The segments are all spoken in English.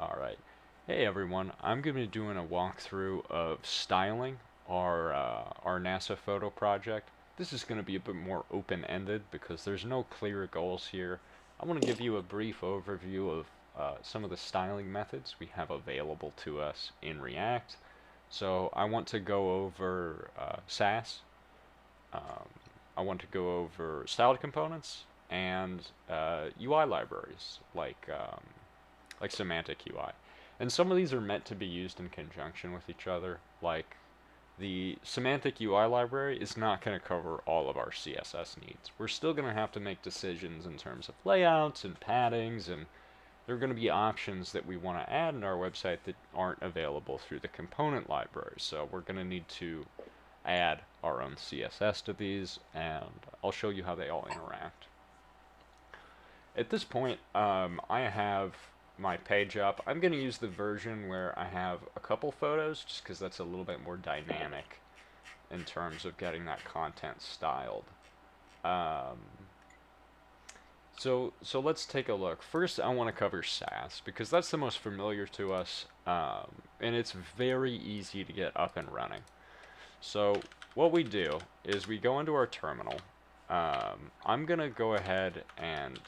Alright. Hey everyone, I'm going to be doing a walkthrough of styling our NASA photo project. This is going to be a bit more open-ended because there's no clear goals here. I want to give you a brief overview of some of the styling methods we have available to us in React. So I want to go over Sass, um, I want to go over styled components and UI libraries like Semantic UI. And some of these are meant to be used in conjunction with each other. Like the Semantic UI library is not going to cover all of our CSS needs. We're still going to have to make decisions in terms of layouts and paddings, and there are going to be options that we want to add in our website that aren't available through the component library. So we're going to need to add our own CSS to these, and I'll show you how they all interact. At this point, I have my page up. I'm going to use the version where I have a couple photos, just because that's a little bit more dynamic in terms of getting that content styled. So let's take a look. First, I want to cover Sass, because that's the most familiar to us, and it's very easy to get up and running. So what we do is we go into our terminal. I'm going to go ahead and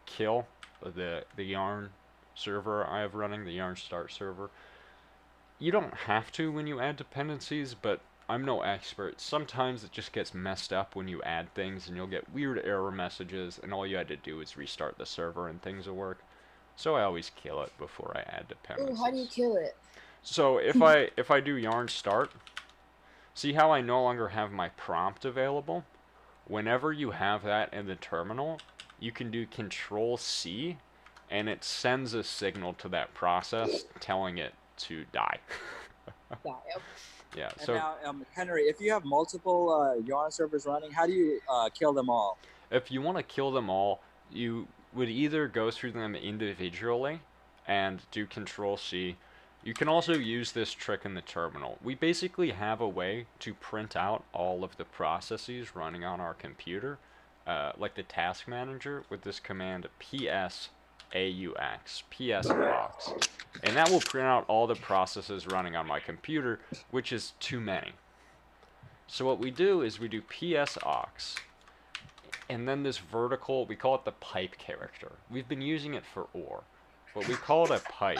kill the yarn server I have running, the yarn start server. You don't have to when you add dependencies, but I'm no expert. Sometimes it just gets messed up when you add things and you'll get weird error messages, and all you had to do is restart the server and things will work. So I always kill it before I add dependencies. Ooh, how do you kill it? So if I do yarn start, see how I no longer have my prompt available? Whenever you have that in the terminal, you can do Control C, and it sends a signal to that process telling it to die. Yeah, yep. Yeah, And so now, Henry, if you have multiple yarn servers running, how do you kill them all? if you want to kill them all, you would either go through them individually and do Control C. You can also use this trick in the terminal. We basically have a way to print out all of the processes running on our computer, like the task manager, with this command ps aux, and that will print out all the processes running on my computer, which is too many. So what we do is we do ps aux, and then this vertical, we call it the pipe character. We've been using it for or, but we call it a pipe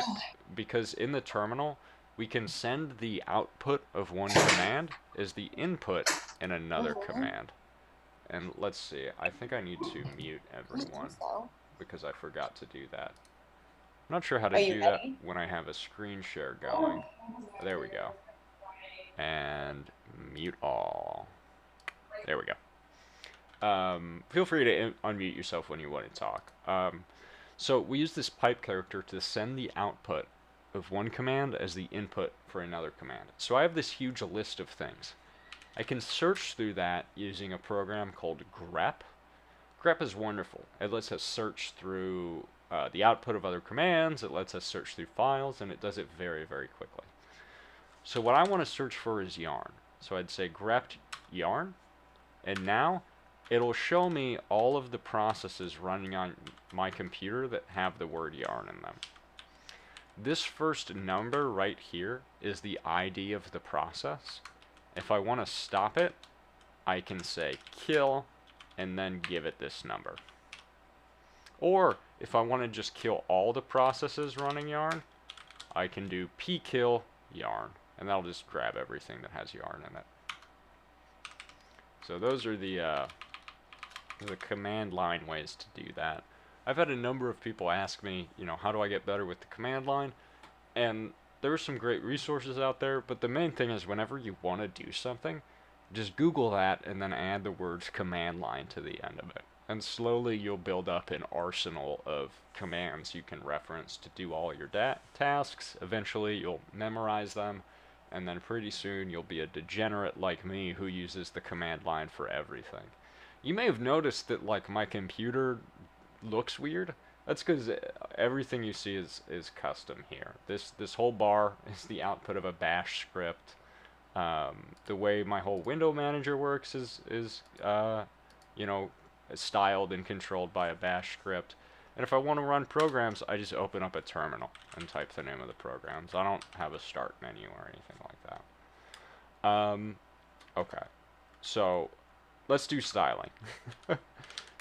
because in the terminal, we can send the output of one command as the input in another command. And let's see, I think I need to mute everyone because I forgot to do that. I'm not sure how to do that when I have a screen share going. There we go. And mute all. There we go. Feel free to unmute yourself when you want to talk. So we use this pipe character to send the output of one command as the input for another command. So I have this huge list of things. I can search through that using a program called grep. Grep is wonderful. It lets us search through the output of other commands, it lets us search through files, and it does it very, very quickly. So what I want to search for is yarn. So I'd say grep yarn, and now it'll show me all of the processes running on my computer that have the word yarn in them. This first number right here is the ID of the process. If I want to stop it, I can say kill and then give it this number. Or if I want to just kill all the processes running yarn, I can do pkill yarn, and that'll just grab everything that has yarn in it. So those are the command line ways to do that. I've had a number of people ask me, how do I get better with the command line? And there are some great resources out there, but the main thing is whenever you want to do something, just Google that and then add the words command line to the end of it. And slowly you'll build up an arsenal of commands you can reference to do all your tasks. Eventually you'll memorize them, and then pretty soon you'll be a degenerate like me who uses the command line for everything. You may have noticed that my computer looks weird. That's because everything you see is custom here. This whole bar is the output of a bash script. The way my whole window manager works is styled and controlled by a bash script. And if I want to run programs, I just open up a terminal and type the name of the programs. I don't have a start menu or anything like that. Okay, so let's do styling.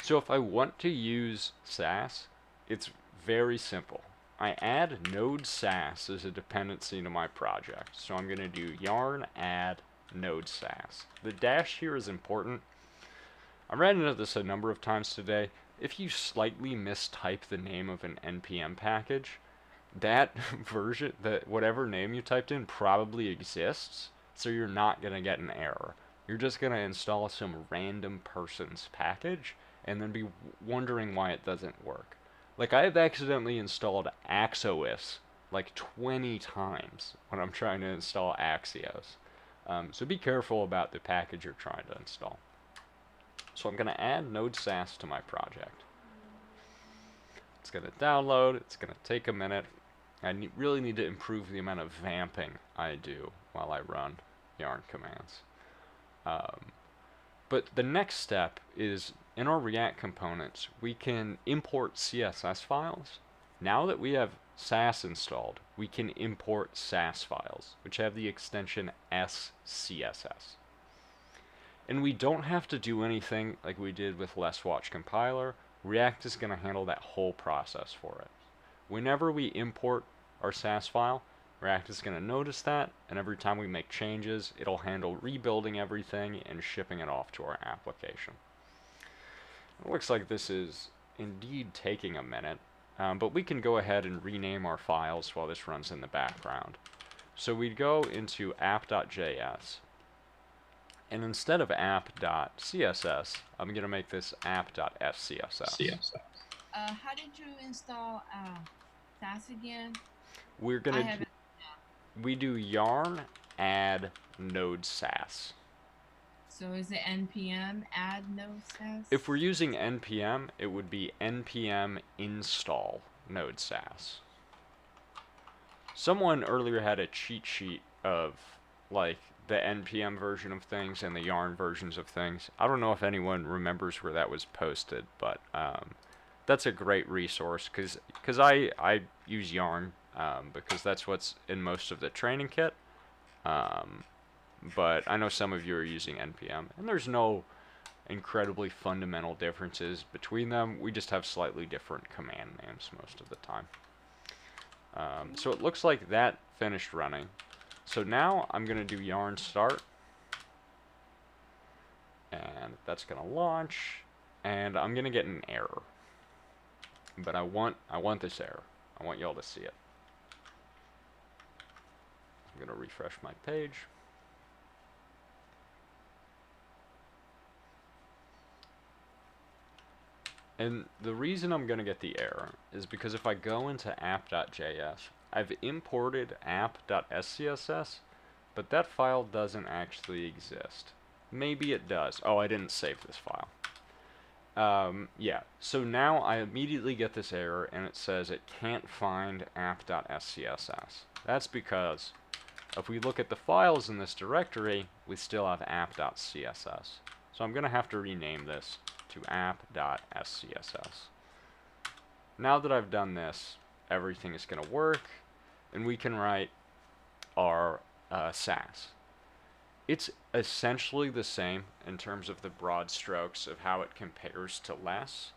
So if I want to use Sass, it's very simple. I add node Sass as a dependency to my project. So I'm going to do yarn add node Sass. The dash here is important. I ran into this a number of times today. If you slightly mistype the name of an npm package, that version, whatever name you typed in, probably exists, so you're not going to get an error. You're just going to install some random person's package and then be wondering why it doesn't work. Like, I have accidentally installed Axios like 20 times when I'm trying to install Axios. So be careful about the package you're trying to install. So I'm going to add node Sass to my project. It's going to download. It's going to take a minute. I really need to improve the amount of vamping I do while I run yarn commands. But the next step is, in our React components, we can import CSS files. Now that we have Sass installed, we can import Sass files, which have the extension SCSS. And we don't have to do anything like we did with Let's Watch Compiler. React is going to handle that whole process for it. Whenever we import our Sass file, React is going to notice that, and every time we make changes, it'll handle rebuilding everything and shipping it off to our application. It looks like this is indeed taking a minute, but we can go ahead and rename our files while this runs in the background. So we'd go into app.js, and instead of app.css, I'm going to make this app.scss. How did you install Sass again? We're going to we do yarn add node Sass. So is it npm add node Sass? If we're using npm, it would be npm install node Sass. Someone earlier had a cheat sheet of like the npm version of things and the yarn versions of things. I don't know if anyone remembers where that was posted, but that's a great resource because I use yarn because that's what's in most of the training kit. But I know some of you are using npm, and there's no incredibly fundamental differences between them. We just have slightly different command names most of the time. So it looks like that finished running. So now I'm going to do yarn start, and that's going to launch, and I'm going to get an error. But I want this error. I want y'all to see it. I'm going to refresh my page. And the reason I'm going to get the error is because if I go into app.js, I've imported app.scss, but that file doesn't actually exist. Maybe it does. Oh, I didn't save this file. Yeah, so now I immediately get this error, and it says it can't find app.scss. That's because if we look at the files in this directory, we still have app.css. So I'm going to have to rename this to app.scss. Now that I've done this, everything is going to work, and we can write our Sass. It's essentially the same in terms of the broad strokes of how it compares to less.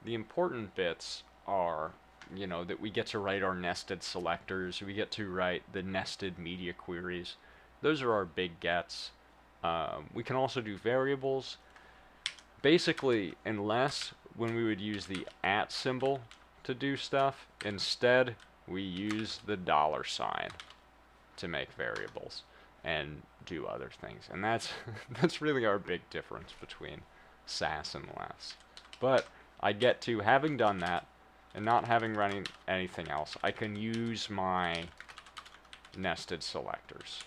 The important bits are, you know, that we get to write our nested selectors, we get to write the nested media queries. Those are our big gets. We can also do variables. Basically, unless when we would use the @ symbol to do stuff, instead we use the $sign to make variables and do other things. And that's that's really our big difference between Sass and less. But I get to, having done that and not having running anything else, I can use my nested selectors.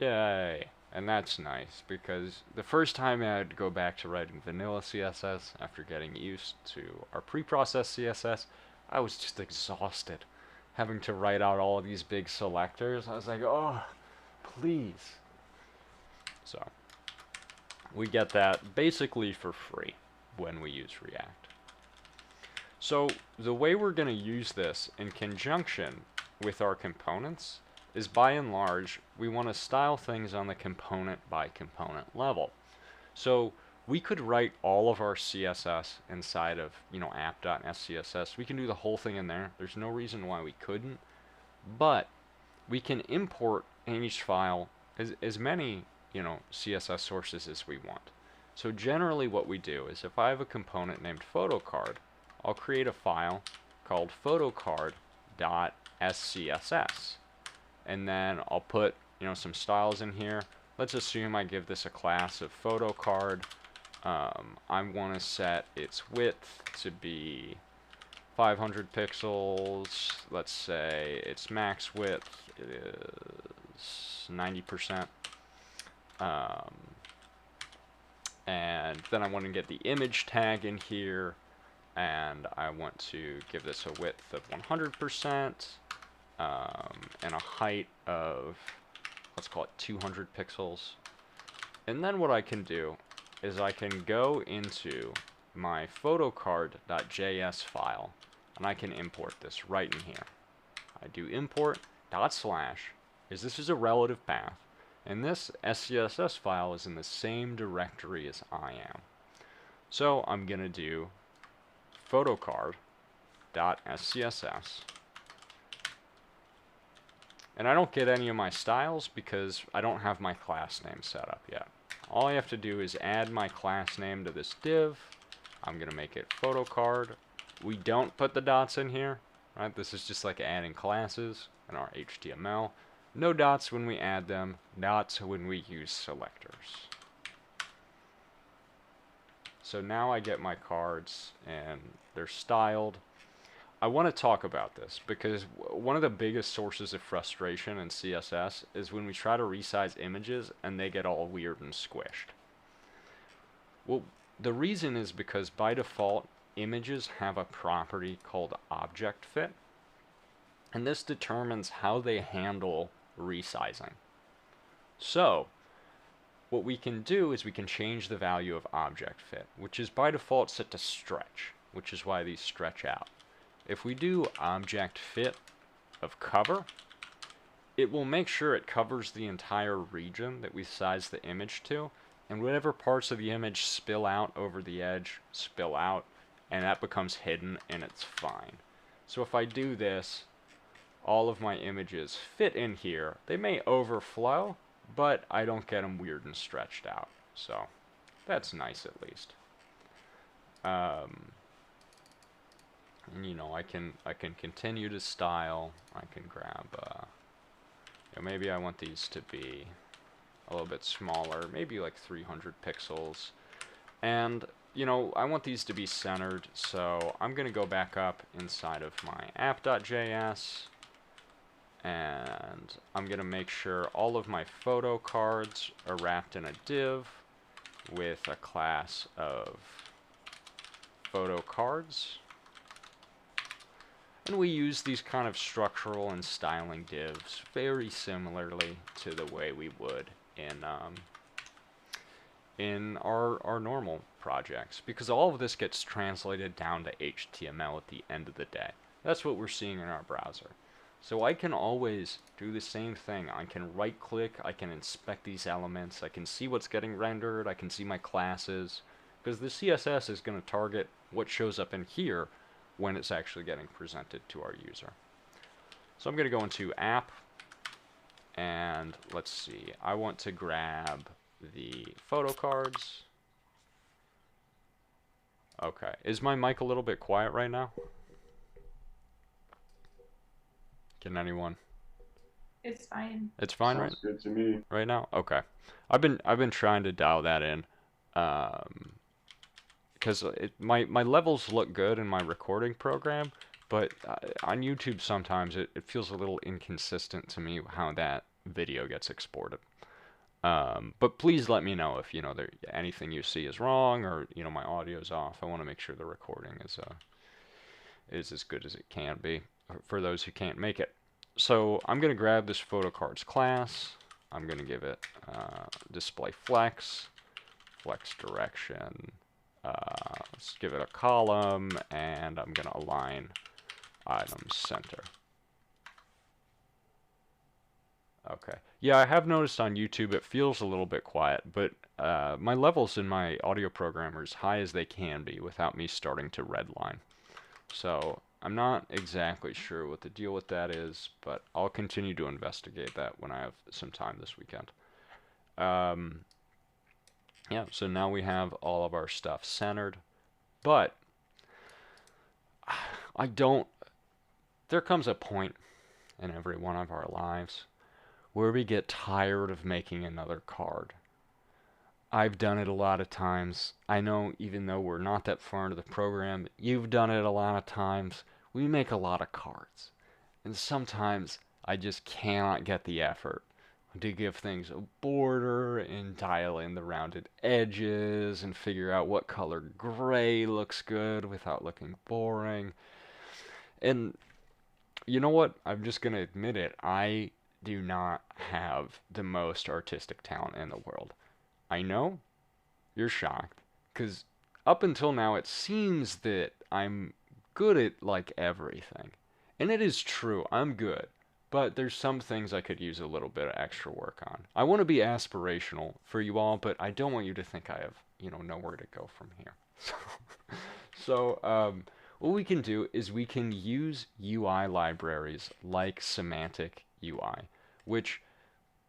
Yay. And that's nice, because the first time I had to go back to writing vanilla CSS after getting used to our preprocessed CSS, I was just exhausted having to write out all of these big selectors. I was like, oh, please. So We get that basically for free when we use React. So the way we're going to use this in conjunction with our components is, by and large, we want to style things on the component by component level. So we could write all of our CSS inside of, app.scss. We can do the whole thing in there. There's no reason why we couldn't. But we can import in each file as many, CSS sources as we want. So generally what we do is, if I have a component named photocard, I'll create a file called photocard.scss. And then I'll put, some styles in here. Let's assume I give this a class of photocard. I want to set its width to be 500 pixels. Let's say its max width is 90%. And then I want to get the image tag in here, and I want to give this a width of 100%, and a height of, let's call it 200 pixels. And then what I can do is I can go into my photocard.js file, and I can import this right in here. I do import /, as this is a relative path, and this SCSS file is in the same directory as I am. So I'm going to do photocard.scss, and I don't get any of my styles because I don't have my class name set up yet. All I have to do is add my class name to this div. I'm going to make it photocard. We don't put the dots in here, right? This is just like adding classes in our HTML. No dots when we add them, dots when we use selectors. So now I get my cards and they're styled. I want to talk about this because one of the biggest sources of frustration in CSS is when we try to resize images and they get all weird and squished. Well, the reason is because by default, images have a property called object fit, and this determines how they handle resizing. So what we can do is we can change the value of object fit, which is by default set to stretch, which is why these stretch out. If we do object fit of cover, it will make sure it covers the entire region that we size the image to, and whatever parts of the image spill out over the edge, spill out, and that becomes hidden and it's fine. So if I do this, all of my images fit in here. They may overflow, but I don't get them weird and stretched out. So that's nice at least. And, I can continue to style. I can grab, maybe I want these to be a little bit smaller, maybe like 300 pixels. And, I want these to be centered, so I'm going to go back up inside of my app.js, and I'm going to make sure all of my photo cards are wrapped in a div with a class of photo cards. And we use these kind of structural and styling divs very similarly to the way we would in our normal projects, because all of this gets translated down to HTML at the end of the day. That's what we're seeing in our browser. So I can always do the same thing. I can right click, I can inspect these elements, I can see what's getting rendered, I can see my classes, because the CSS is going to target what shows up in here when it's actually getting presented to our user. So I'm going to go into app, and let's see, I want to grab the photo cards. Okay, is my mic a little bit quiet right now? Can anyone? It's fine. It's fine, right? Sounds good to me. Right now? Okay. I've been trying to dial that in, because my levels look good in my recording program, but on YouTube sometimes it feels a little inconsistent to me how that video gets exported. But please let me know if anything you see is wrong, or my audio's off. I want to make sure the recording is as good as it can be for those who can't make it. So I'm going to grab this photo cards class. I'm going to give it display flex, flex direction. Let's give it a column, and I'm going to align items center. Okay. Yeah, I have noticed on YouTube it feels a little bit quiet, but my levels in my audio program are as high as they can be without me starting to redline. So I'm not exactly sure what the deal with that is, but I'll continue to investigate that when I have some time this weekend. Yeah, so now we have all of our stuff centered, but there comes a point in every one of our lives where we get tired of making another card. I've done it a lot of times. I know even though we're not that far into the program, you've done it a lot of times. We make a lot of cards. And sometimes I just cannot get the effort to give things a border and dial in the rounded edges and figure out what color gray looks good without looking boring. And you know what? I'm just going to admit it. I do not have the most artistic talent in the world. I know you're shocked because up until now it seems that I'm good at like everything. And it is true, I'm good. But there's some things I could use a little bit of extra work on. I want to be aspirational for you all, but I don't want you to think I have, nowhere to go from here. So, what we can do is we can use UI libraries like Semantic UI, which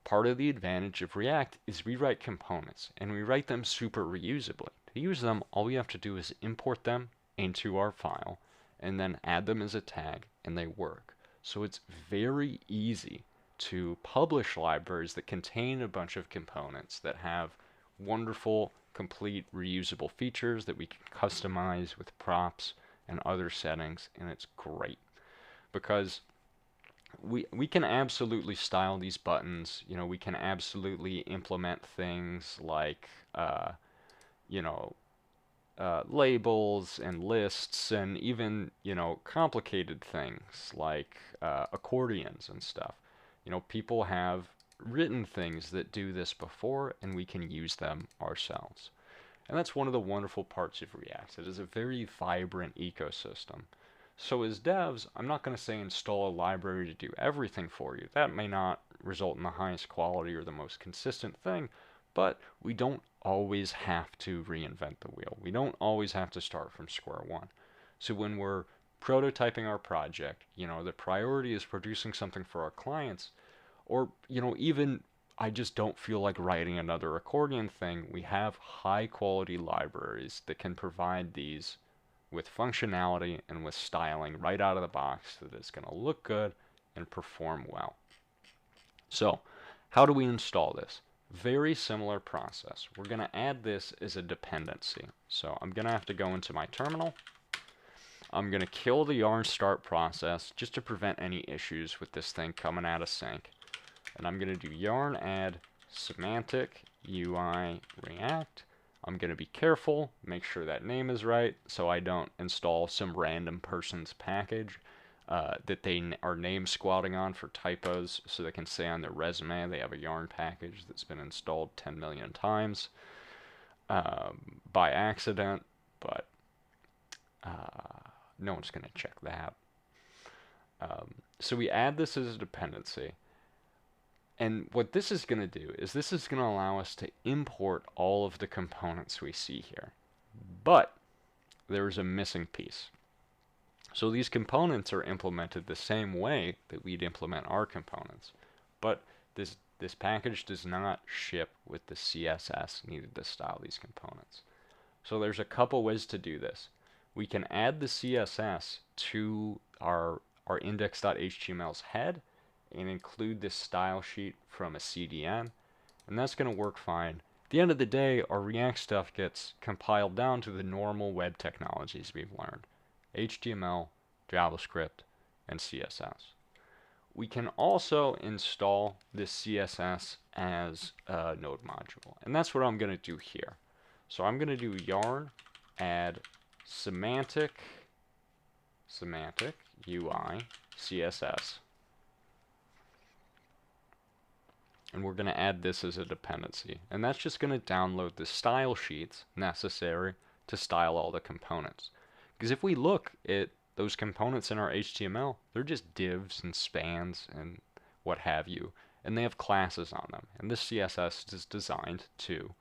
part of the advantage of React is we write components, and we write them super reusably. To use them, all we have to do is import them into our file, and then add them as a tag, and they work. So it's very easy to publish libraries that contain a bunch of components that have wonderful, complete, reusable features that we can customize with props and other settings, and it's great because we can absolutely style these buttons. We can absolutely implement things like labels and lists, and even complicated things like accordions and stuff. People have written things that do this before, and we can use them ourselves. And that's one of the wonderful parts of React. It is a very vibrant ecosystem. So as devs, I'm not going to say install a library to do everything for you. That may not result in the highest quality or the most consistent thing, but we don't always have to reinvent the wheel. We don't always have to start from square one. So when we're prototyping our project, the priority is producing something for our clients, or, even I just don't feel like writing another accordion thing, we have high quality libraries that can provide these with functionality and with styling right out of the box so that it's going to look good and perform well. So, how do we install this? Very similar process. We're going to add this as a dependency. So I'm going to have to go into my terminal. I'm going to kill the yarn start process just to prevent any issues with this thing coming out of sync. And I'm going to do yarn add semantic UI react. I'm going to be careful, make sure that name is right, so I don't install some random person's package that they are name squatting on for typos, so they can say on their resume they have a yarn package that's been installed 10 million times by accident, but no one's going to check that. So we add this as a dependency. And what this is going to do is this is going to allow us to import all of the components we see here. But there is a missing piece. So these components are implemented the same way that we'd implement our components. But this package does not ship with the CSS needed to style these components. So there's a couple ways to do this. We can add the CSS to our index.html's head and include this style sheet from a CDN, and that's going to work fine. At the end of the day, our React stuff gets compiled down to the normal web technologies we've learned: HTML, JavaScript, and CSS. We can also install this CSS as a node module, and that's what I'm going to do here. So I'm going to do yarn add semantic UI CSS. and we're going to add this as a dependency. And that's just going to download the style sheets necessary to style all the components. Because if we look at those components in our HTML, they're just divs and spans and what have you, and they have classes on them. And this CSS is designed to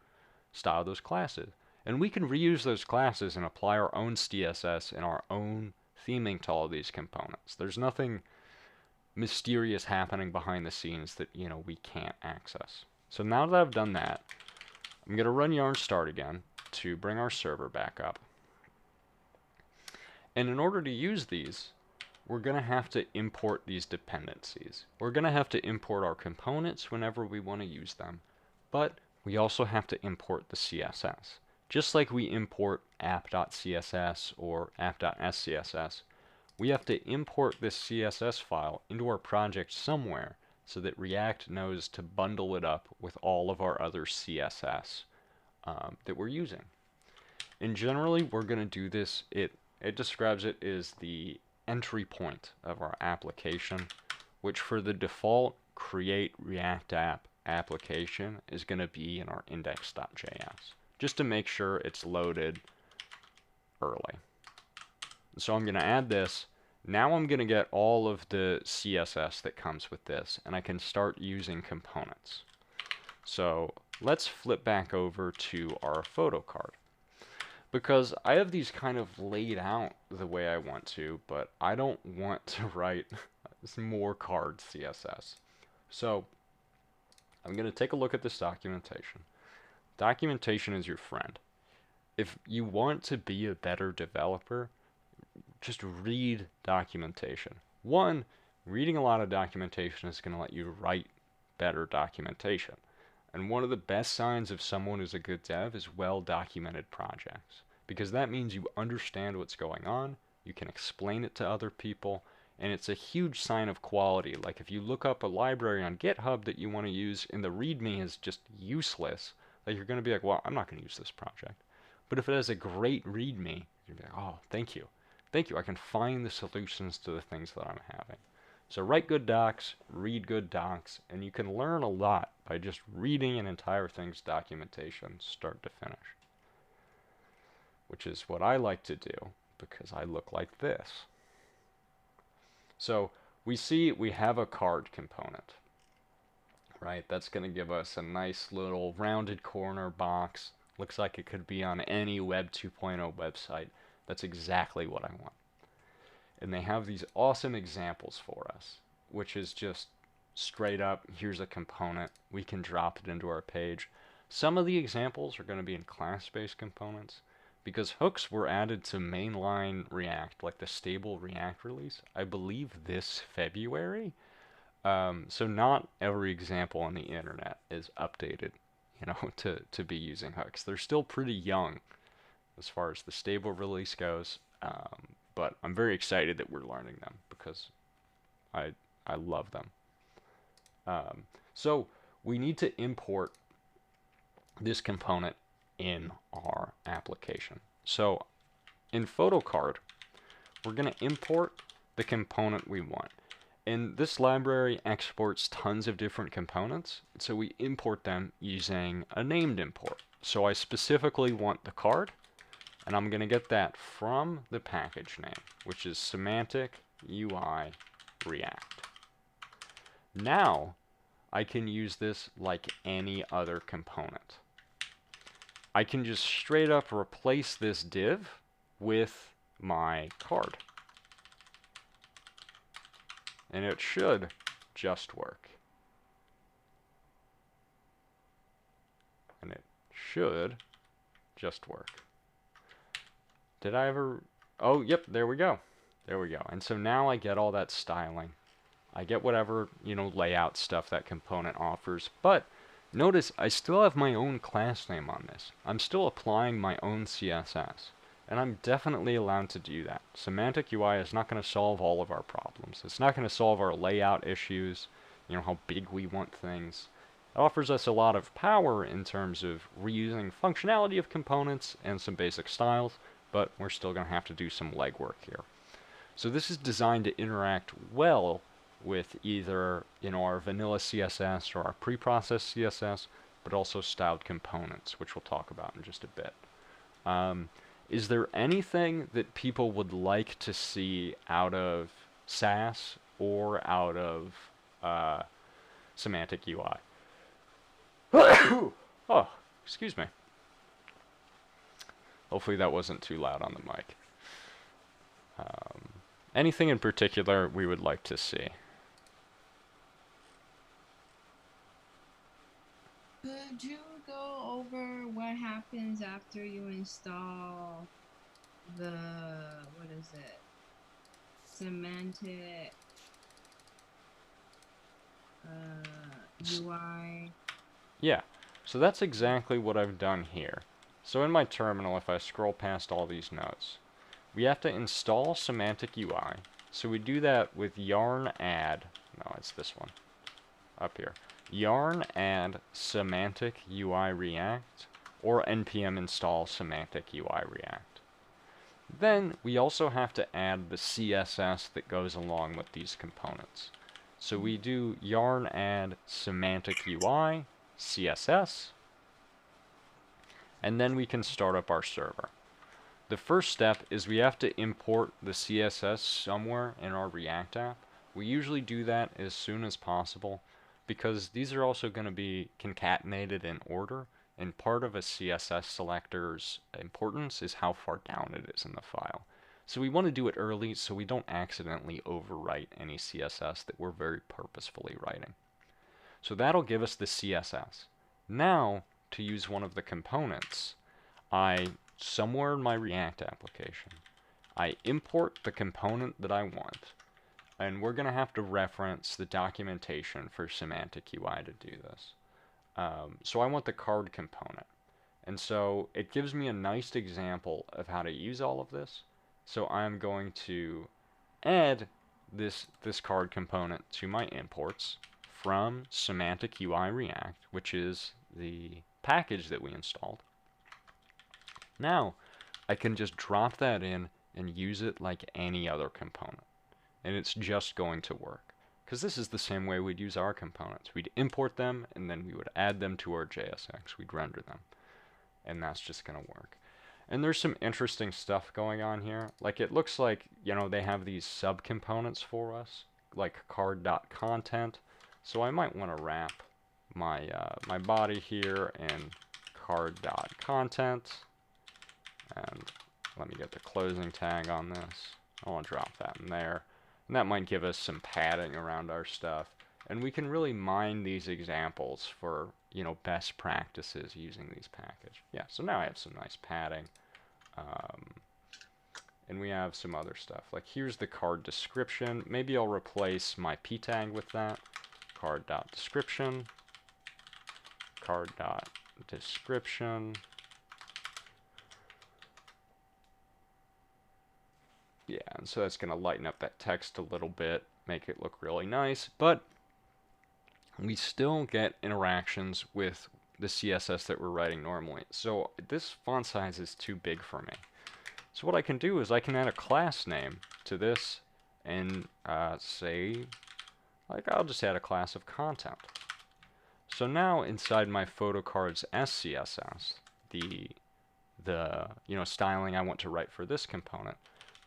style those classes. And we can reuse those classes and apply our own CSS and our own theming to all these components. There's nothing mysterious happening behind the scenes that, you know, we can't access. So now that I've done that, I'm going to run yarn start again to bring our server back up. And in order to use these, we're going to have to import these dependencies. We're going to have to import our components whenever we want to use them, but we also have to import the CSS. Just like we import app.css or app.scss, we have to import this CSS file into our project somewhere so that React knows to bundle it up with all of our other CSS that we're using. And generally, we're going to do this. It describes it as the entry point of our application, which for the default create React app application is going to be in our index.js, just to make sure it's loaded early. So I'm going to add this. Now I'm going to get all of the CSS that comes with this, and I can start using components. So let's flip back over to our photo card, because I have these kind of laid out the way I want to, but I don't want to write more card CSS. So I'm going to take a look at this documentation. Documentation is your friend. If you want to be a better developer, just read documentation. One, reading a lot of documentation is going to let you write better documentation. And one of the best signs of someone who's a good dev is well-documented projects, because that means you understand what's going on, you can explain it to other people, and it's a huge sign of quality. Like if you look up a library on GitHub that you want to use and the README is just useless, like you're going to be like, well, I'm not going to use this project. But if it has a great README, you're going to be like, oh, thank you. Thank you, I can find the solutions to the things that I'm having. So write good docs, read good docs, and you can learn a lot by just reading an entire thing's documentation, start to finish. Which is what I like to do, because I look like this. So we see we have a card component, right? That's going to give us a nice little rounded corner box. Looks like it could be on any Web 2.0 website. That's exactly what I want. And they have these awesome examples for us, which is just straight up, here's a component. We can drop it into our page. Some of the examples are going to be in class-based components, because hooks were added to mainline React, like the stable React release, I believe this February. So not every example on the internet is updated, you know, to be using hooks. They're still pretty young as far as the stable release goes, but I'm very excited that we're learning them, because I love them. So we need to import this component in our application. So in PhotoCard, we're going to import the component we want. And this library exports tons of different components, so we import them using a named import. So I specifically want the card, and I'm going to get that from the package name, which is Semantic UI React. Now, I can use this like any other component. I can just straight up replace this div with my card. And it should just work. And it should just work. Did I ever... Oh, yep, there we go. There we go. And so now I get all that styling. I get whatever, you know, layout stuff that component offers. But notice I still have my own class name on this. I'm still applying my own CSS. And I'm definitely allowed to do that. Semantic UI is not going to solve all of our problems. It's not going to solve our layout issues, you know, how big we want things. It offers us a lot of power in terms of reusing functionality of components and some basic styles, but we're still going to have to do some legwork here. So this is designed to interact well with either, our vanilla CSS or our preprocessed CSS, but also styled components, which we'll talk about in just a bit. Is there anything that people would like to see out of Sass or out of Semantic UI? Oh, excuse me. Hopefully that wasn't too loud on the mic. Anything in particular we would like to see? Could you go over what happens after you install the, what is it? Semantic UI. Yeah, so that's exactly what I've done here. So in my terminal, if I scroll past all these notes, we have to install Semantic UI. So we do that with yarn add, no, it's this one, up here. Yarn add Semantic UI React, or npm install Semantic UI React. Then we also have to add the CSS that goes along with these components. So we do yarn add Semantic UI CSS, and then we can start up our server. The first step is we have to import the CSS somewhere in our React app. We usually do that as soon as possible because these are also going to be concatenated in order, and part of a CSS selector's importance is how far down it is in the file. So we want to do it early so we don't accidentally overwrite any CSS that we're very purposefully writing. So that'll give us the CSS. Now, to use one of the components, somewhere in my React application, I import the component that I want, and we're going to have to reference the documentation for Semantic UI to do this. So I want the card component, and so it gives me a nice example of how to use all of this. So I'm going to add this card component to my imports from Semantic UI React, which is the package that we installed. Now, I can just drop that in and use it like any other component. And it's just going to work. Because this is the same way we'd use our components. We'd import them, and then we would add them to our JSX. We'd render them. And that's just going to work. And there's some interesting stuff going on here. Like, it looks like, they have these subcomponents for us, like card.content. So I might want to wrap my body here in card.content. And let me get the closing tag on this. I want to drop that in there. And that might give us some padding around our stuff. And we can really mine these examples for, best practices using these packages. Yeah, so now I have some nice padding. And we have some other stuff. Like here's the card description. Maybe I'll replace my p tag with that. Card.description. Card.description. Yeah, and so that's going to lighten up that text a little bit, make it look really nice, but we still get interactions with the CSS that we're writing normally. So this font size is too big for me. So what I can do is I can add a class name to this and say, like, I'll just add a class of content. So now inside my photo cards SCSS, the styling I want to write for this component,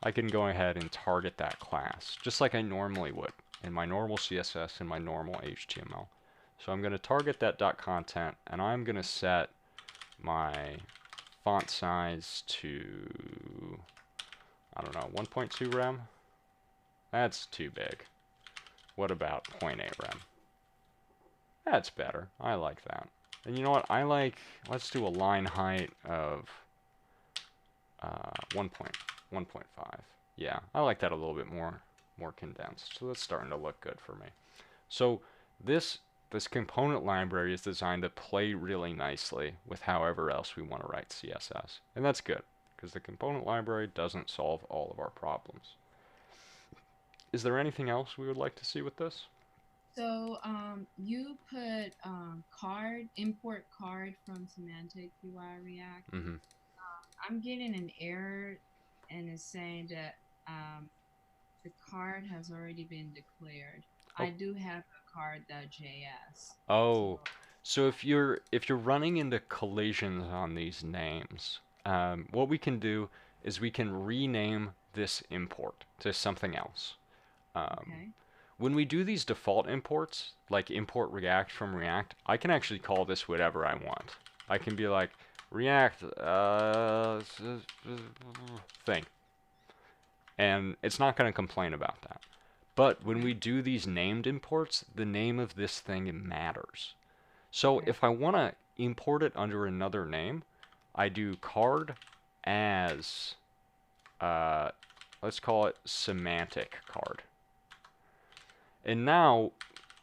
I can go ahead and target that class, just like I normally would in my normal CSS and my normal HTML. So I'm going to target that .content, and I'm going to set my font size to, I don't know, 1.2 rem? That's too big. What about 0.8 rem? That's better. I like that. And you know what? Let's do a line height of 1.5. Yeah, I like that a little bit more condensed. So that's starting to look good for me. So this component library is designed to play really nicely with however else we want to write CSS. And that's good, because the component library doesn't solve all of our problems. Is there anything else we would like to see with this? So you put import card from Semantic UI React. Mm-hmm. I'm getting an error, and it's saying that the card has already been declared. I do have a card.js. Oh, So, so if you're running into collisions on these names, what we can do is we can rename this import to something else. Um, okay. when we do these default imports, like import React from React, I can actually call this whatever I want. I can be like React thing, and it's not going to complain about that. But when Okay. we do these named imports, the name of this thing matters. So Okay. if I want to import it under another name, I do card as, uh, let's call it semantic card. And now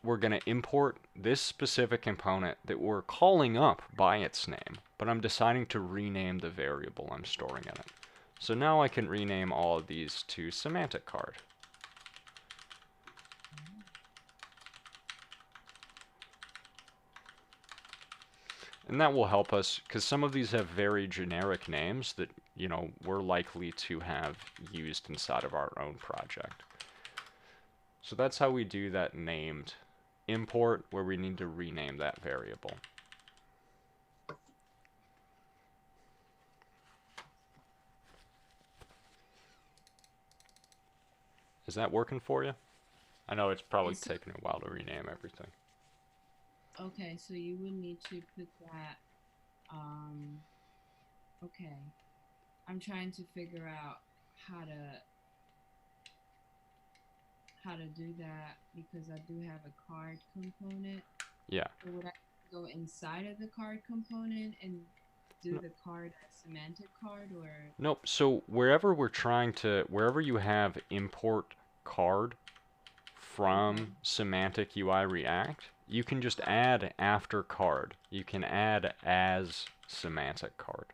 we're going to import this specific component that we're calling up by its name, but I'm deciding to rename the variable I'm storing in it. So now I can rename all of these to semantic card. And that will help us because some of these have very generic names that, we're likely to have used inside of our own project. So that's how we do that named import where we need to rename that variable. Is that working for you? I know it's probably It's taken a while to rename everything. okay. So you would need to put that. Um. Okay. I'm trying to figure out how to how to do that because I do have a card component. Yeah. So would I go inside of the card component and do No, the card as semantic card or nope. So wherever you have import card okay. from Semantic UI React, you can just add after card. You can add as semantic card.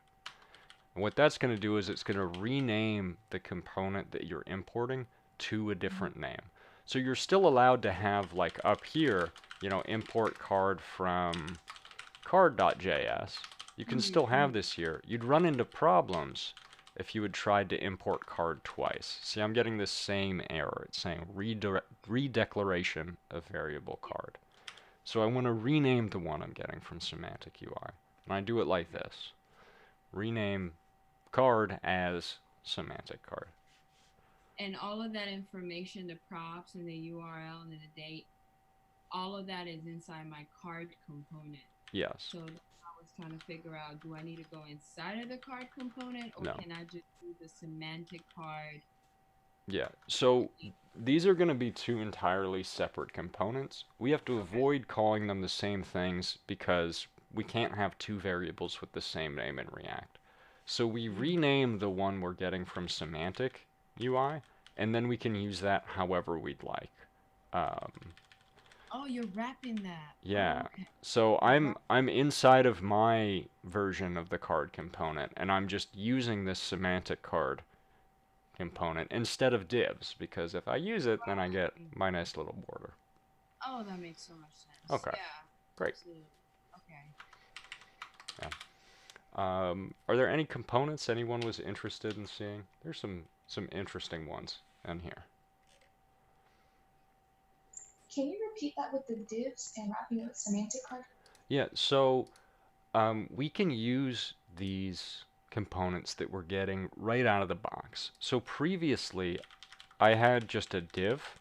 And what that's going to do is it's going to rename the component that you're importing to a Mhm. different name. So you're still allowed to have, like up here, import card from card.js. You can Mhm. still have Mhm. this here. You'd run into problems if you had tried to import card twice. See, I'm getting this same error. It's saying redeclaration of variable card. So I want to rename the one I'm getting from Semantic UI. And I do it like this. Rename card as semantic card. And all of that information, the props and the URL and the date, all of that is inside my card component. Yes. So I was trying to figure out, do I need to go inside of the card component or No. can I just do the semantic card? Yeah. So these are going to be two entirely separate components. We have to Okay. avoid calling them the same things because we can't have two variables with the same name in React. So we Mhm. rename the one we're getting from Semantic UI, and then we can use that however we'd like. Um, Oh, you're wrapping that. Oh, yeah. okay. So You're I'm inside of my version of the card component, and I'm just using this semantic card component instead of divs, because if I use it, then I get wrapping. my nice little border. Oh, that makes so much sense. Okay, Yeah, great. absolutely. Okay. Yeah. Are there any components anyone was interested in seeing? There's some interesting ones in here. Can you repeat that with the divs and wrapping it with semantic card? Yeah, so we can use these components that we're getting right out of the box. So previously, I had just a div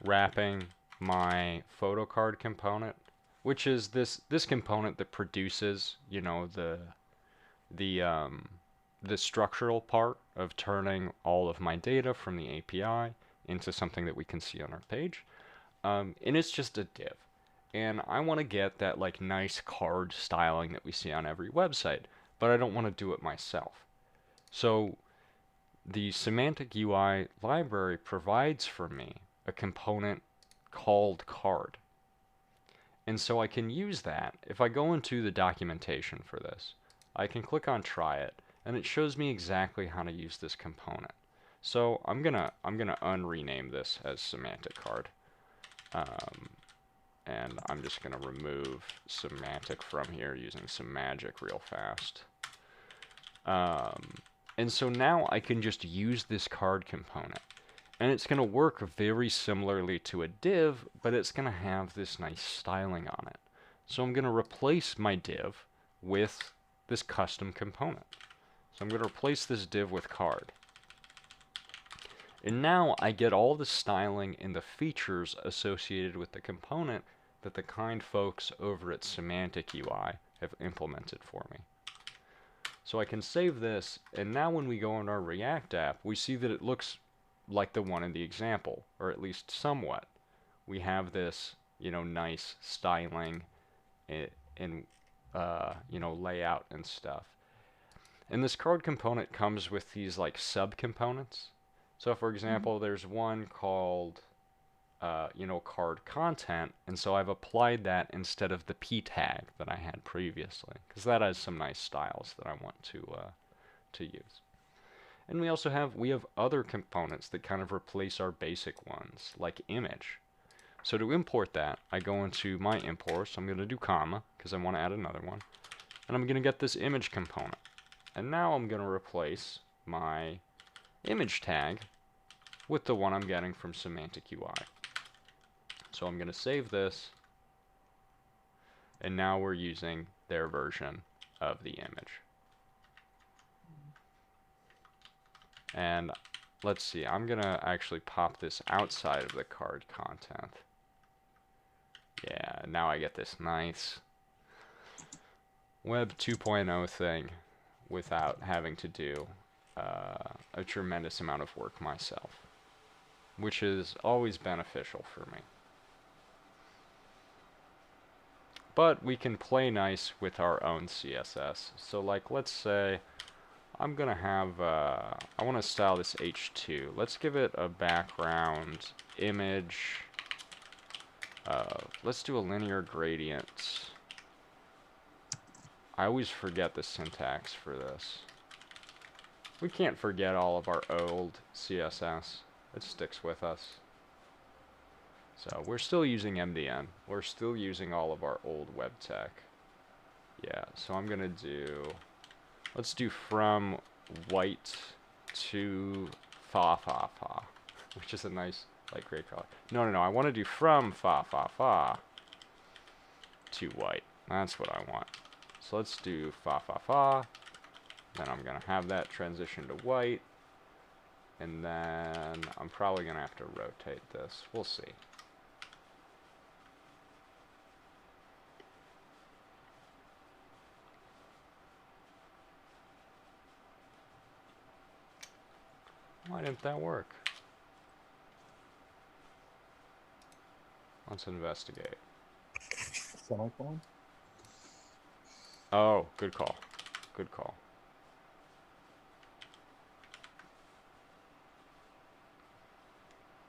wrapping my photo card component, which is this component that produces, the um, the structural part of turning all of my data from the API into something that we can see on our page. And it's just a div. And I want to get that like nice card styling that we see on every website, but I don't want to do it myself. So the Semantic UI library provides for me a component called card. And so I can use that. If I go into the documentation for this, I can click on try it, and it shows me exactly how to use this component. So I'm gonna unrename this as semantic card, and I'm just gonna remove semantic from here using some magic real fast. Um, and so now I can just use this card component. And it's going to work very similarly to a div, but it's going to have this nice styling on it. So I'm going to replace my div with this custom component. So I'm going to replace this div with card. And now I get all the styling and the features associated with the component that the kind folks over at Semantic UI have implemented for me. So I can save this, and now when we go in our React app, we see that it looks like the one in the example, or at least somewhat. We have this, nice styling and layout and stuff. And this card component comes with these like sub-components. So for example, there's one called, card content, and so I've applied that instead of the p tag that I had previously, because that has some nice styles that I want to use. And we have other components that kind of replace our basic ones, like image. So to import that, I go into my imports. I'm going to do comma, because I want to add another one. And I'm going to get this image component. And now I'm going to replace my image tag with the one I'm getting from Semantic UI. So I'm going to save this. And now we're using their version of the image. And let's see, I'm going to actually pop this outside of the card content. Yeah, now I get this nice Web 2.0 thing without having to do a tremendous amount of work myself, which is always beneficial for me. But we can play nice with our own CSS. So like, let's say I'm gonna have, I want to style this H2. Let's give it a background image. Let's do a linear gradient. I always forget the syntax for this. We can't forget all of our old CSS. It sticks with us. So we're still using MDN. We're still using all of our old web tech. Yeah, so I'm gonna do, let's do from white to fa fa fa, which is a nice, like, gray color. No, I want to do from fa fa fa to white. That's what I want. So let's do fa fa fa. Then I'm gonna have that transition to white, and then I'm probably gonna have to rotate this. We'll see. Why didn't that work? Let's investigate. Semicolon? Oh, good call. Good call.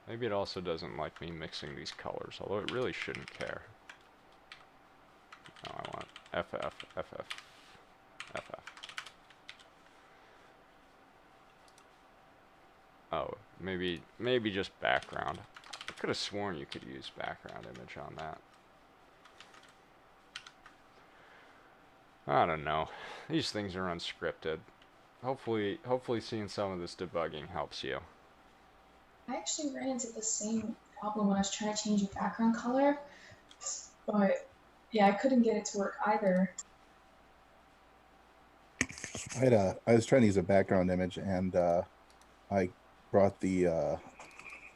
Maybe it also doesn't like me mixing these colors, although it really shouldn't care. No, I want FF, FF, FF. Oh, maybe just background. I could have sworn you could use background image on that. I don't know. These things are unscripted. Hopefully seeing some of this debugging helps you. I actually ran into the same problem when I was trying to change the background color, but yeah, I couldn't get it to work either. I was trying to use a background image, and I brought the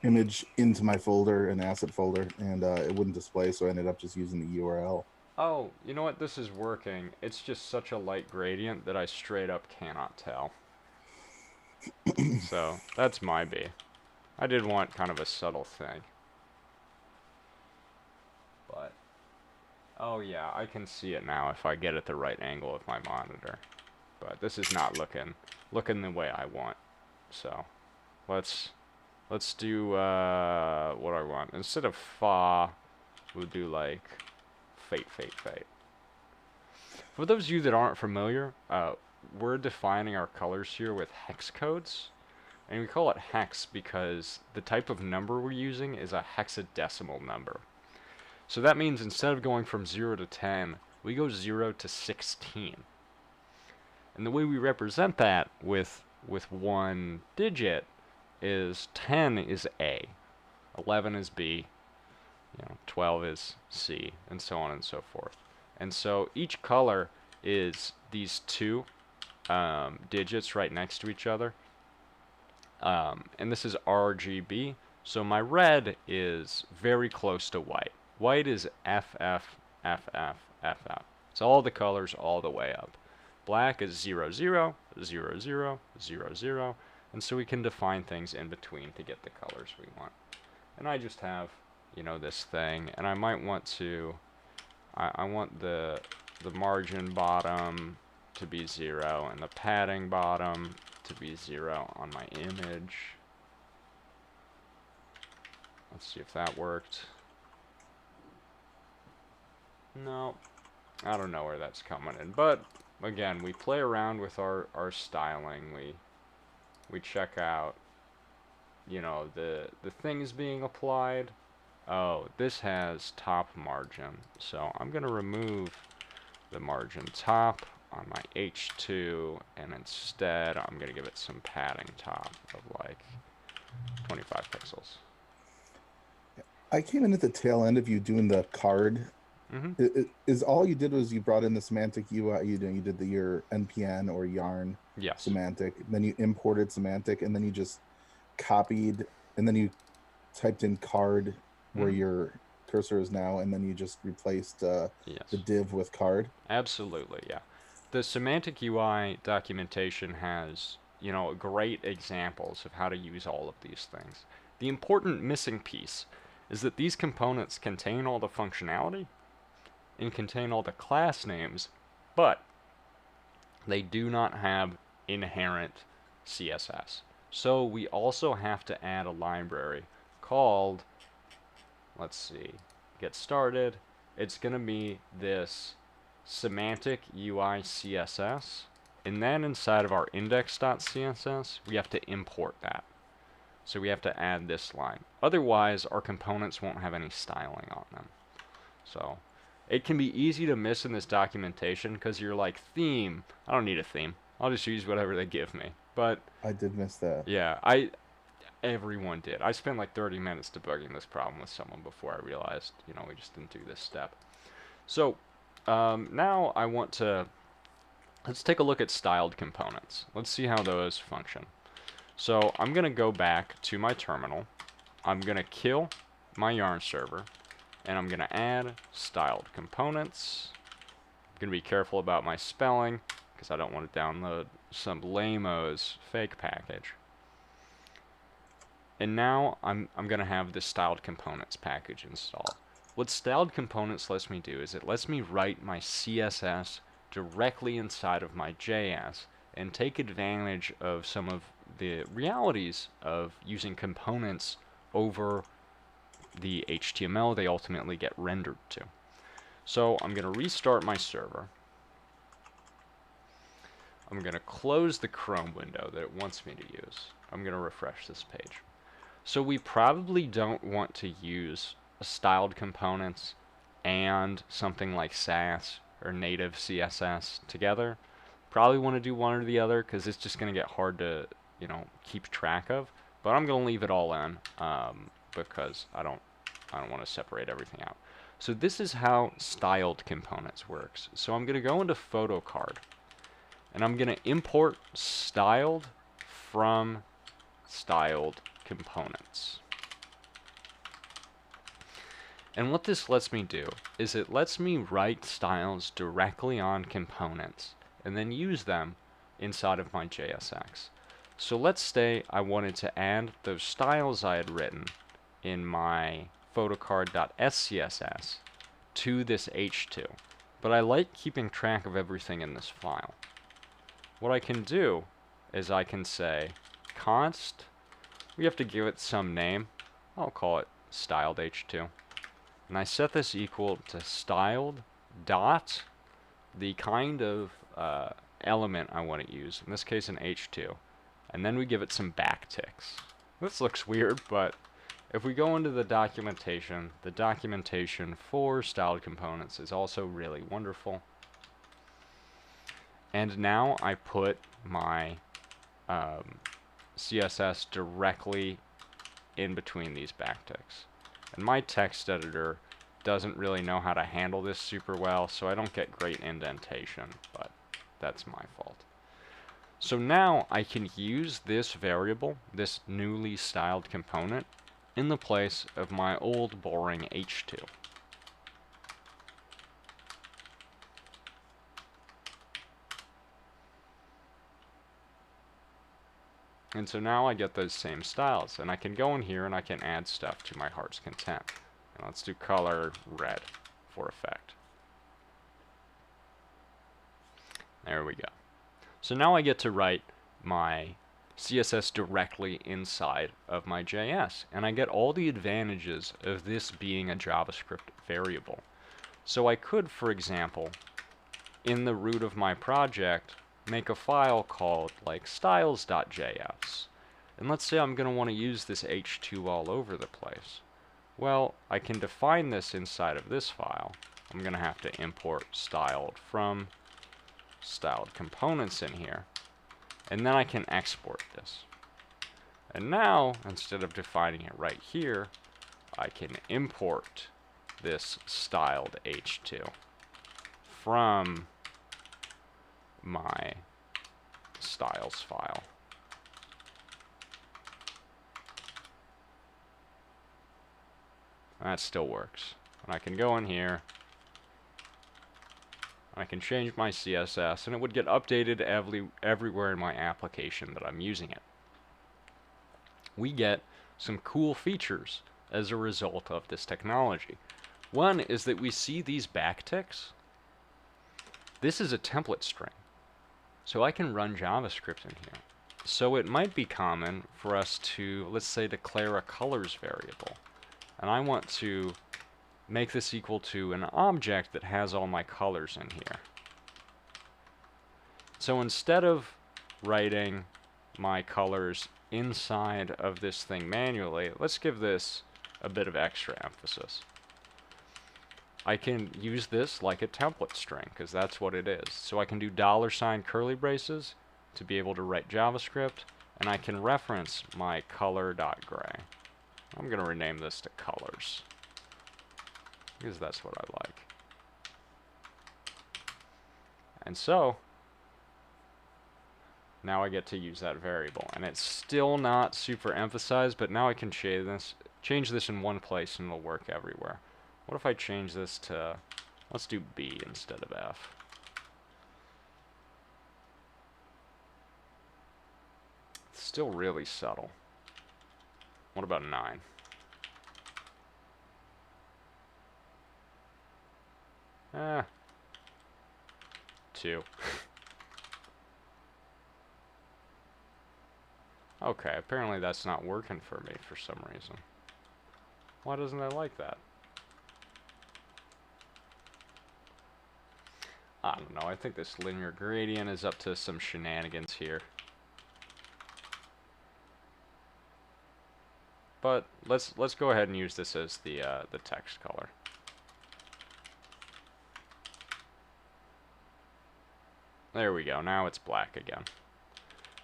image into my folder, an asset folder, and it wouldn't display, so I ended up just using the URL. Oh, you know what? This is working. It's just such a light gradient that I straight up cannot tell. So, that's my B. I did want kind of a subtle thing. But, oh yeah, I can see it now if I get at the right angle of my monitor. But this is not looking the way I want. So, let's do, what do I want? Instead of fa, we'll do like fate. For those of you that aren't familiar, we're defining our colors here with hex codes. And we call it hex because the type of number we're using is a hexadecimal number. So that means instead of going from 0 to 10, we go 0 to 16. And the way we represent that with one digit is 10 is A, 11 is B, 12 is C, and so on and so forth. And so each color is these two digits right next to each other. And this is RGB. So my red is very close to white. White is FF, FF, FF. So all the colors all the way up. Black is 0, 0, 0, 0, 0, 0. And so we can define things in between to get the colors we want. And I just have, this thing. And I might want to, I want the margin bottom to be 0 and the padding bottom to be 0 on my image. Let's see if that worked. No, I don't know where that's coming in. But again, we play around with our styling. We check out, the things being applied. Oh, this has top margin. So I'm going to remove the margin top on my H2, and instead I'm going to give it some padding top of like 25 pixels. I came in at the tail end of you doing the card. Is all you did was you brought in the semantic UI, you did your NPN or yarn semantic, then you imported semantic, and then you just copied, and then you typed in card where your cursor is now, and then you just replaced the div with card? Absolutely, yeah. The semantic UI documentation has, great examples of how to use all of these things. The important missing piece is that these components contain all the functionality and contain all the class names, but they do not have inherent CSS. So we also have to add a library called, let's see, get started. It's going to be this Semantic UI CSS, and then inside of our index.css, we have to import that. So we have to add this line. Otherwise, our components won't have any styling on them. So it can be easy to miss in this documentation because you're like, theme. I don't need a theme. I'll just use whatever they give me. But I did miss that. Yeah, everyone did. I spent like 30 minutes debugging this problem with someone before I realized, we just didn't do this step. So now I want to, let's take a look at styled components. Let's see how those function. So I'm going to go back to my terminal. I'm going to kill my yarn server, and I'm going to add styled components. I'm going to be careful about my spelling because I don't want to download some lame-o's fake package. And now I'm going to have the styled components package installed. What styled components lets me do is it lets me write my CSS directly inside of my JS and take advantage of some of the realities of using components over the HTML they ultimately get rendered to. So I'm going to restart my server. I'm going to close the Chrome window that it wants me to use. I'm going to refresh this page. So we probably don't want to use styled components and something like Sass or native CSS together. Probably want to do one or the other because it's just going to get hard to, keep track of. But I'm going to leave it all in because I don't want to separate everything out. So this is how styled components works. So I'm going to go into photo card, and I'm going to import styled from styled components. And what this lets me do is it lets me write styles directly on components and then use them inside of my JSX. So let's say I wanted to add those styles I had written in my photocard.scss to this H2, but I like keeping track of everything in this file. What I can do is I can say const, we have to give it some name, I'll call it styled H2, and I set this equal to styled dot the kind of element I want to use, in this case an H2, and then we give it some backticks. This looks weird, but if we go into the documentation for styled components is also really wonderful. And now I put my CSS directly in between these backticks. And my text editor doesn't really know how to handle this super well, so I don't get great indentation, but that's my fault. So now I can use this variable, this newly styled component, in the place of my old boring h2. And so now I get those same styles, and I can go in here and I can add stuff to my heart's content. And let's do color red for effect. There we go. So now I get to write my CSS directly inside of my JS, and I get all the advantages of this being a JavaScript variable. So I could, for example, in the root of my project, make a file called like styles.js. And let's say I'm going to want to use this h2 all over the place. Well, I can define this inside of this file. I'm going to have to import styled from styled components in here. And then I can export this. And now, instead of defining it right here, I can import this styled h2 from my styles file. That still works. And I can go in here, I can change my CSS, and it would get updated everywhere in my application that I'm using it. We get some cool features as a result of this technology. One is that we see these backticks. This is a template string, so I can run JavaScript in here. So it might be common for us to, let's say, declare a colors variable. And I want to make this equal to an object that has all my colors in here. So instead of writing my colors inside of this thing manually, let's give this a bit of extra emphasis. I can use this like a template string, because that's what it is. So I can do $ curly braces to be able to write JavaScript, and I can reference my color.gray. I'm going to rename this to colors, because that's what I like. And so now I get to use that variable, and it's still not super emphasized, but now I can change this in one place and it'll work everywhere. What if I change this to, let's do B instead of F. It's still really subtle. What about 9? Eh, 2. Okay, apparently that's not working for me for some reason. Why doesn't it like that? I don't know, I think this linear gradient is up to some shenanigans here. But let's go ahead and use this as the text color. There we go, now it's black again.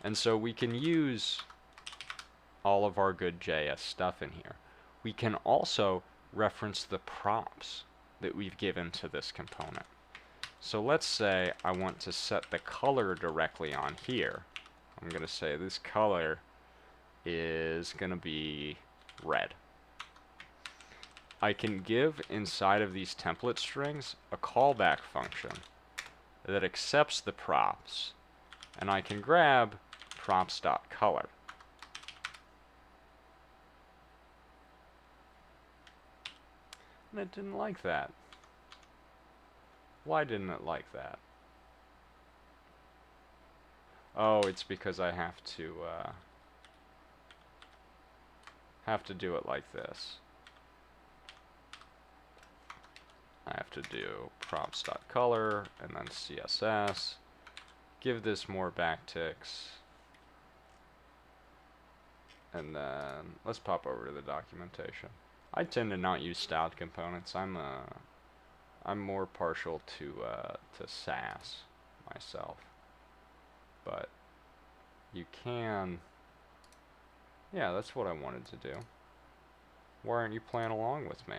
And so we can use all of our good JS stuff in here. We can also reference the props that we've given to this component. So let's say I want to set the color directly on here. I'm going to say this color is going to be red. I can give inside of these template strings a callback function that accepts the props, and I can grab props.color. And it didn't like that. Why didn't it like that? Oh, it's because I have to do it like this. I have to do props.color and then CSS. Give this more backticks. And then let's pop over to the documentation. I tend to not use styled components. I'm more partial to Sass myself, but you can Yeah, that's what I wanted to do. Why aren't you playing along with me?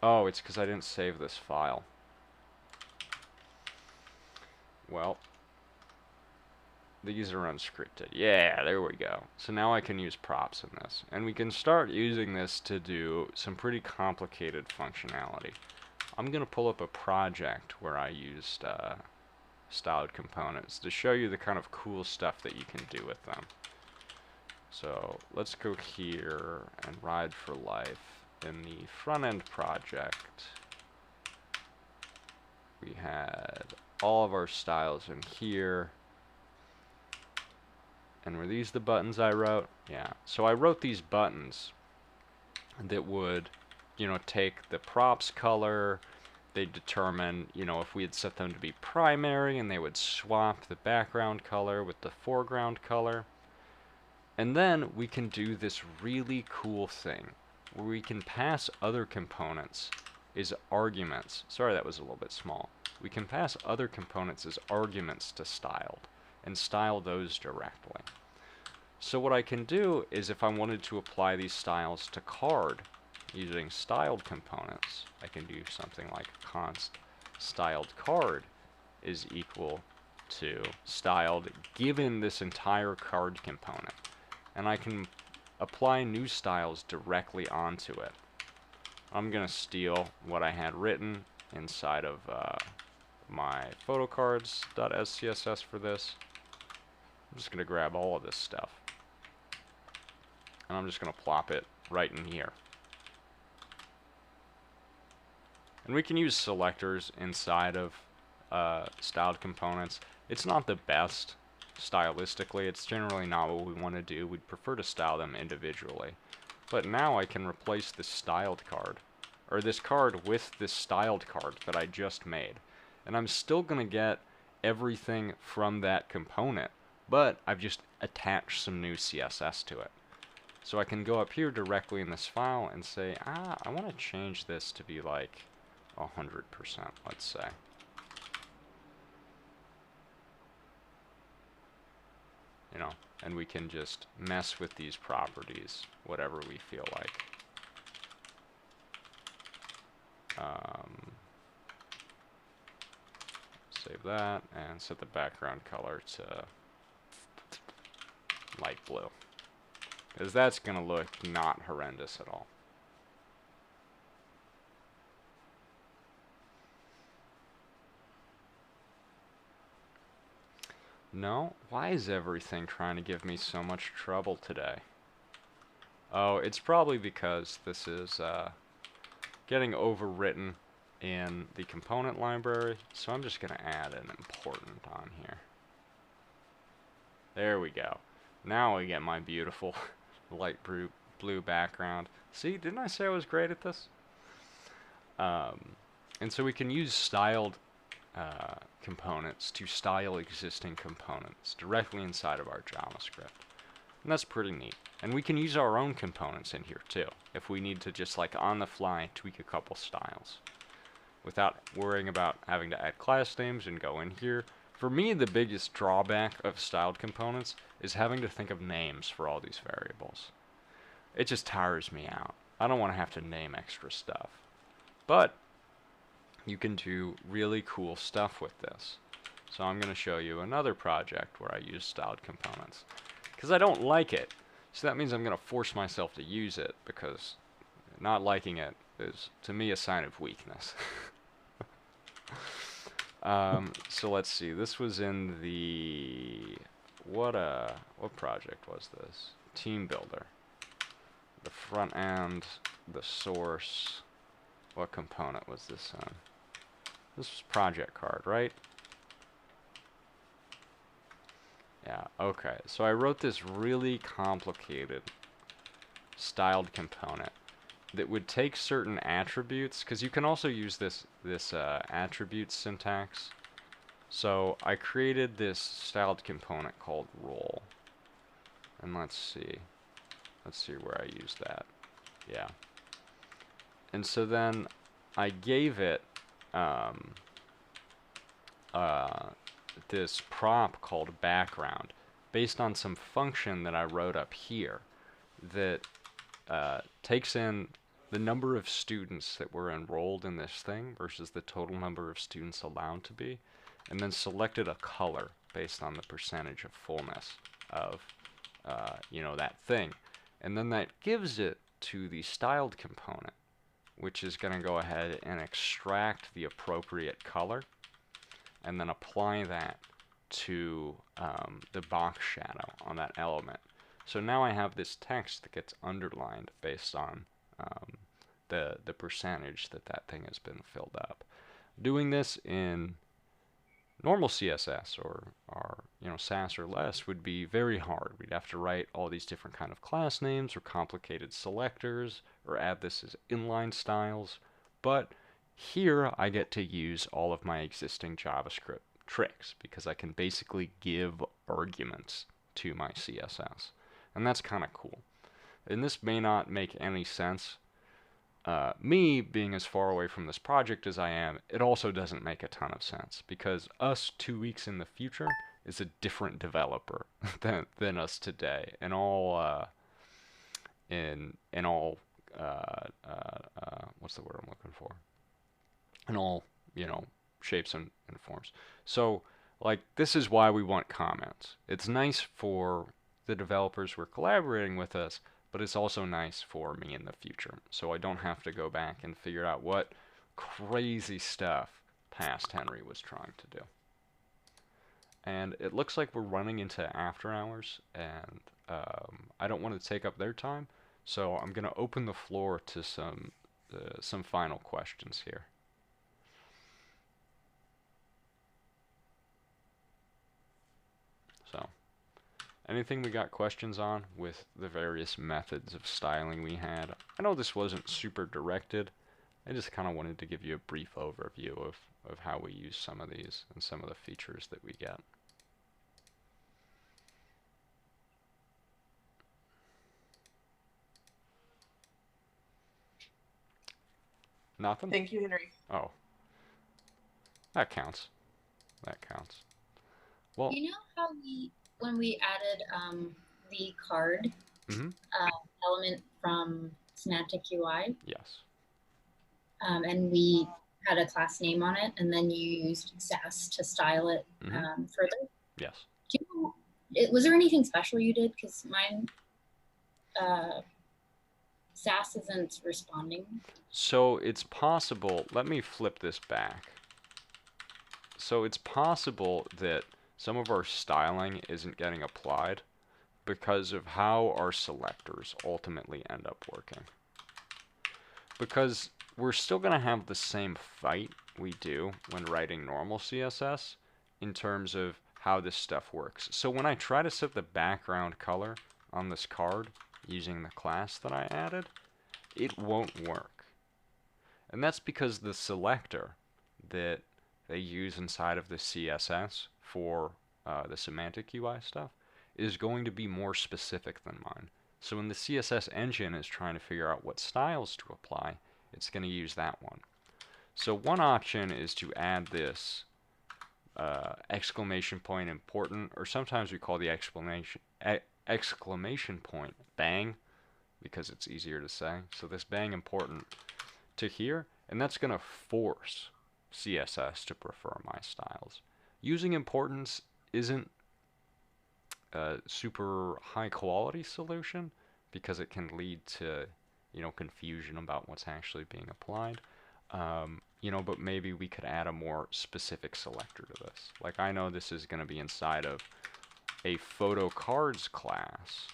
Oh, it's because I didn't save this file. Well, these are unscripted. Yeah, there we go. So now I can use props in this. And we can start using this to do some pretty complicated functionality. I'm going to pull up a project where I used styled components to show you the kind of cool stuff that you can do with them. So let's go here and Ride for Life. In the front end project, we had all of our styles in here. And were these the buttons I wrote? Yeah. So I wrote these buttons that would, you know, take the props color. They determine, you know, if we had set them to be primary, and they would swap the background color with the foreground color. And then we can do this really cool thing where we can pass other components as arguments. Sorry, that was a little bit small. We can pass other components as arguments to styled and style those directly. So what I can do is, if I wanted to apply these styles to card using styled components, I can do something like const styled card is equal to styled given this entire card component. And I can apply new styles directly onto it. I'm going to steal what I had written inside of my photocards.scss for this. I'm just going to grab all of this stuff. And I'm just going to plop it right in here. And we can use selectors inside of styled components. It's not the best stylistically. It's generally not what we want to do. We'd prefer to style them individually. But now I can replace this styled card, or this card with this styled card that I just made. And I'm still going to get everything from that component, but I've just attached some new CSS to it. So I can go up here directly in this file and say, I want to change this to be like 100%, let's say. You know, and we can just mess with these properties, whatever we feel like. Save that and set the background color to light blue, because that's going to look not horrendous at all. No? Why is everything trying to give me so much trouble today? Oh, it's probably because this is getting overwritten in the component library, so I'm just going to add an important on here. There we go. Now we get my beautiful light blue background. See, didn't I say I was great at this? And so we can use styled components to style existing components directly inside of our JavaScript. And that's pretty neat. And we can use our own components in here too, if we need to just like on the fly tweak a couple styles without worrying about having to add class names and go in here. For me, the biggest drawback of styled components is having to think of names for all these variables. It just tires me out. I don't want to have to name extra stuff. But you can do really cool stuff with this. So I'm going to show you another project where I use styled components, because I don't like it. So that means I'm going to force myself to use it, because not liking it is, to me, a sign of weakness. So let's see. This was in the what project was this? Team Builder. The front end, the source. What component was this in? This was project card, right? Yeah, okay. So I wrote this really complicated styled component that would take certain attributes, because you can also use this attribute syntax. So I created this styled component called role. And let's see where I used that. Yeah. And so then I gave it this prop called background based on some function that I wrote up here that takes in the number of students that were enrolled in this thing versus the total number of students allowed to be, and then selected a color based on the percentage of fullness of that thing. And then that gives it to the styled component, which is going to go ahead and extract the appropriate color and then apply that to the box shadow on that element. So now I have this text that gets underlined based on the percentage that thing has been filled up. Doing this in normal CSS or Sass or less would be very hard. We'd have to write all these different kind of class names or complicated selectors or add this as inline styles. But here I get to use all of my existing JavaScript tricks because I can basically give arguments to my CSS. And that's kind of cool. And this may not make any sense. Me being as far away from this project as I am, it also doesn't make a ton of sense because us 2 weeks in the future is a different developer than us today, and all what's the word I'm looking for? In all shapes and forms. So like this is why we want comments. It's nice for the developers who are collaborating with us, but it's also nice for me in the future. So I don't have to go back and figure out what crazy stuff past Henry was trying to do. And it looks like we're running into after hours, and I don't want to take up their time, so I'm going to open the floor to some final questions here. So, anything we got questions on with the various methods of styling we had? I know this wasn't super directed. I just kind of wanted to give you a brief overview of how we use some of these and some of the features that we get. Nothing? Thank you, Henry. Oh. That counts. That counts. Well, you know how when we added the card element from Semantic UI? Yes. And we had a class name on it, and then you used Sass to style it further? Yes. Was there anything special you did? Because mine, Sass isn't responding. So it's possible, let me flip this back. So it's possible that some of our styling isn't getting applied because of how our selectors ultimately end up working. Because we're still going to have the same fight we do when writing normal CSS in terms of how this stuff works. So when I try to set the background color on this card using the class that I added, it won't work. And that's because the selector that they use inside of the CSS for the Semantic UI stuff is going to be more specific than mine. So when the CSS engine is trying to figure out what styles to apply, it's going to use that one. So one option is to add this exclamation point important, or sometimes we call the exclamation point bang, because it's easier to say. So this bang important to here, and that's going to force CSS to prefer my styles. Using importance isn't a super high quality solution because it can lead to confusion about what's actually being applied. But maybe we could add a more specific selector to this. Like I know this is going to be inside of a photo cards class,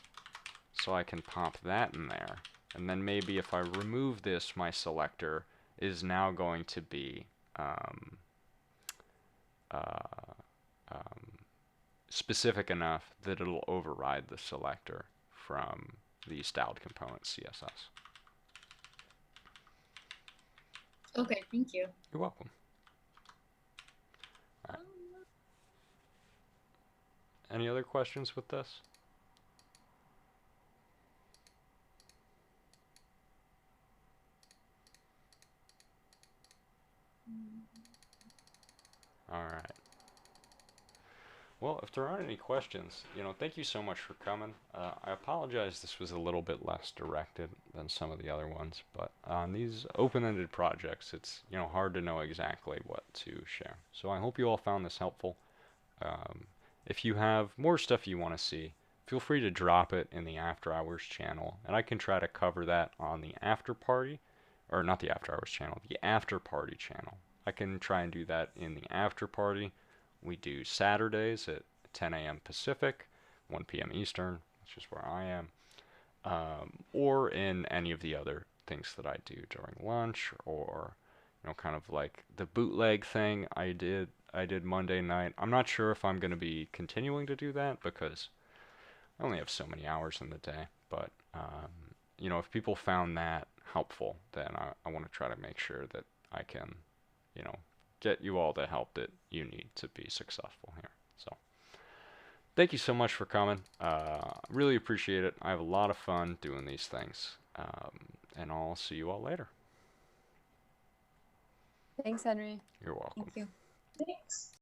so I can pop that in there. And then maybe if I remove this, my selector is now going to be specific enough that it'll override the selector from the styled component CSS. Okay, thank you. You're welcome. All right. Any other questions with this? All right. Well, if there aren't any questions, thank you so much for coming. I apologize this was a little bit less directed than some of the other ones, but on these open-ended projects, it's, hard to know exactly what to share. So I hope you all found this helpful. If you have more stuff you want to see, feel free to drop it in the After Hours channel, and I can try to cover that on the After Party, or not the After Hours channel, the After Party channel. I can try and do that in the After Party. We do Saturdays at 10 a.m. Pacific, 1 p.m. Eastern, which is where I am, or in any of the other things that I do during lunch, or kind of like the bootleg thing I did Monday night. I'm not sure if I'm going to be continuing to do that because I only have so many hours in the day, but if people found that helpful, then I want to try to make sure that I can, get you all the help that you need to be successful here. So thank you so much for coming. Really appreciate it. I have a lot of fun doing these things, and I'll see you all later. Thanks, Henry. You're welcome. Thank you. Thanks.